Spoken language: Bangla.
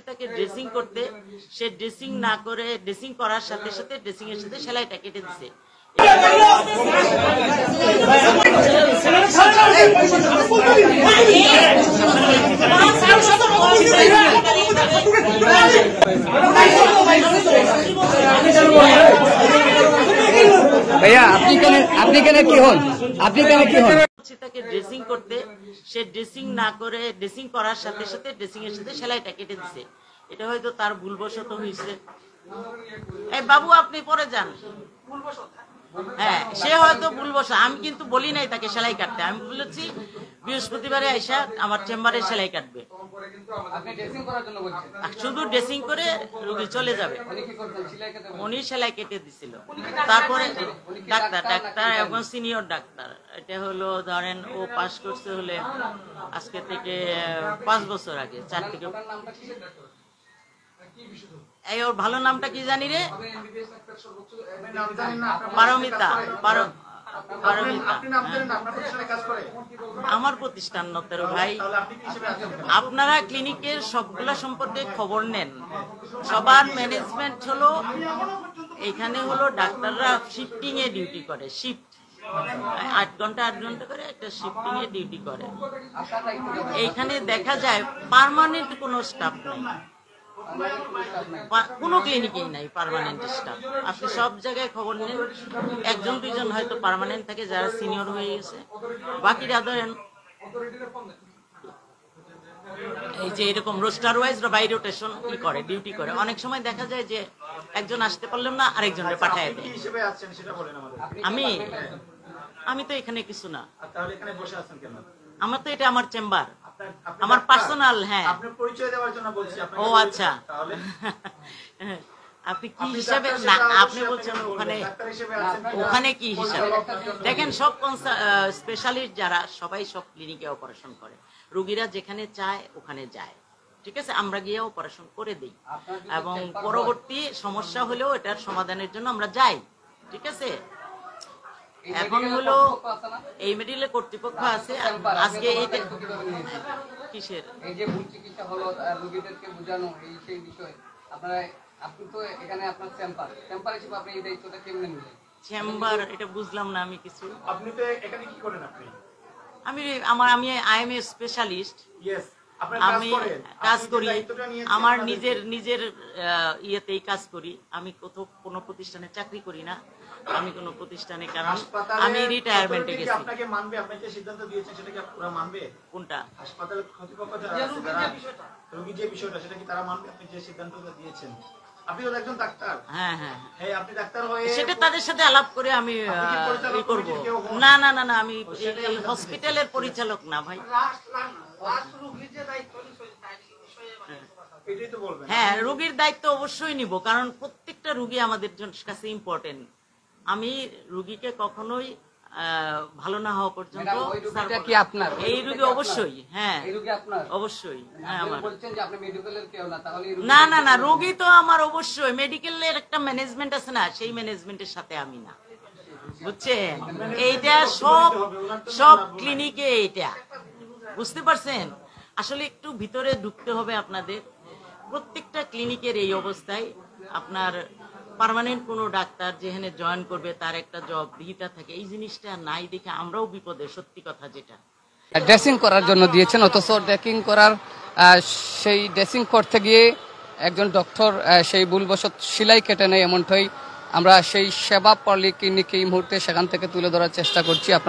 তাকে ড্রেসিং করতে, সে ড্রেসিং না করে ড্রেসিং করার সাথে সাথে ড্রেসিং এর সাথে সেলাইটা কেটে দিছে। ভাইয়া আপনি কেন কি হন? তাকে ড্রেসিং করতে, সে ড্রেসিং না করে ড্রেসিং করার সাথে সাথে ড্রেসিং এর সাথে সেলাইটা কেটে দিছে। এটা হয়তো তার ভুলবশত হয়েছে। এই বাবু আপনি পরে যান। হ্যাঁ, সে হয়তো ভুলবশত। আমি কিন্তু বলি নাই তাকে সেলাই কাটতে। আমি বলেছি বৃহস্পতিবারে আইসা আমার চেম্বারে সেলাই কাটবে। শুধু ড্রেসিং করে রোগী চলে যাবে। উনি সেলাই কেটে দিছিল। তারপরে ডাক্তার এবং সিনিয়র ডাক্তার, এটা হলো ধরেন ও পাস করছে হলে আজকে থেকে 5 বছর আগে, 4 থেকে। এই ওর ভালো নামটা কি জানি রে? পারমিতা। আমার প্রতিষ্ঠান নতের ভাই। আপনারা ক্লিনিকের সবগুলা সম্পর্কে খবর নেন। সবার ম্যানেজমেন্ট হলো এখানে হলো ডাক্তাররা শিফটিং এ ডিউটি করে। শিফট 8 ঘন্টা করে একটা শিফটিং এ ডিউটি করে। এইখানে দেখা যায় পার্মানেন্ট কোনো স্টাফ নেই, কোনো ক্লিনিকেই নাই পার্মানেন্ট স্টাফ। আপনি সব জায়গায় খবর নেন, 1-2জন হয়তো পার্মানেন্ট থাকে যারা সিনিয়র হয়ে গেছে। বাকিরা ধরেন এই যে এরকম রোস্টার ওয়াইজ বাই রোটেশন করে, ডিউটি করে। অনেক সময় দেখা যায় যে একজন আসতে পারলাম না, আরেকজনের পাঠায় দেয়। আমি তো এখানে কিছু না। আমার তো এটা আমার চেম্বার, আমার পার্সোনাল। হ্যাঁ, ও আচ্ছা। আপনি কি হিসাবে না আপনি বলছেন ওখানে কি হিসাবে? দেখেন, সব স্পেশালিস্ট যারা সবাই সব ক্লিনিকে অপারেশন করে। রোগীরা যেখানে চায় ওখানে যায়, ঠিক আছে? আমরা গিয়ে অপারেশন করে দিই এবং পরবর্তী সমস্যা হলেও এটার সমাধানের জন্য আমরা যাই, ঠিক আছে? এখন হলো এই মেডিকেল কর্তৃপক্ষ আছে আজকে কিসের এই যে ভুল চিকিৎসা হলো রোগীদেরকে বোঝানো, এই সেই বিষয় আপনি তো এখানে আপনার চেম্বার হিসেবে আপনি এই দায়িত্বটা কেমনে নিলেন? চেম্বার এটা বুঝলাম না আমি কিছু। আপনি তো এখানে কি করেন? আমি আইএম এ স্পেশালিস্ট। আমি কাজ করি আমার নিজের ইয়েতেই কাজ করি। আমি কোনো প্রতিষ্ঠানে চাকরি করি না। আমি কোনো প্রতিষ্ঠানে, কারণ আমি রিটায়ারমেন্টে গেছি। আপনাকে মানবে? আপনি যে সিদ্ধান্ত দিয়েছেন সেটা কি ওরা মানবে? কোনটা? হাসপাতালের কর্তৃপক্ষ যারা রোগী যে বিষয়টা, সেটা কি তারা মানবে? আপনি যে সিদ্ধান্তটা দিয়েছেন, আপনি তো একজন ডাক্তার। হ্যাঁ, আপনি ডাক্তার হয়ে সেটা তাদের সাথে আলাপ করে আমি করব। না, আমি এই হসপিটালের পরিচালক না ভাই। হ্যাঁ, রোগীর দায়িত্ব অবশ্যই নিব, কারণ প্রত্যেকটা রোগী আমাদের কাছে ইম্পর্টেন্ট। আমি রোগীকে কখনোই ভালো না হওয়া পর্যন্ত এই রোগী অবশ্যই। হ্যাঁ, অবশ্যই। হ্যাঁ, আমার না রোগী তো আমার অবশ্যই। মেডিকেলের একটা ম্যানেজমেন্ট আছে না, সেই ম্যানেজমেন্টের সাথে আমি না, বুঝছেন? এইটা সব ক্লিনিকে এইটা, বুঝতে পারছেন? আসলে একটু ভিতরে ঢুকতে হবে আপনাদের। প্রত্যেকটা ক্লিনিকের এই অবস্থায় আপনার পার্মানেন্ট কোনো ডাক্তার যেখানে জয়েন করবে তার একটা জব বিহিতা থাকে, এই জিনিসটা নাই দেখে আমরাও বিপদে। সত্যি কথা, যেটা ড্রেসিং করার জন্য দিয়েছেন, অথচ সেই ড্রেসিং করতে গিয়ে একজন ডক্টর সেই ভুলবশত সেলাই কেটে নেয়। এমনটাই আমরা সেই সেবা পলিক্লিনিক এই মুহূর্তে সেখান থেকে তুলে ধরার চেষ্টা করছি। আপনার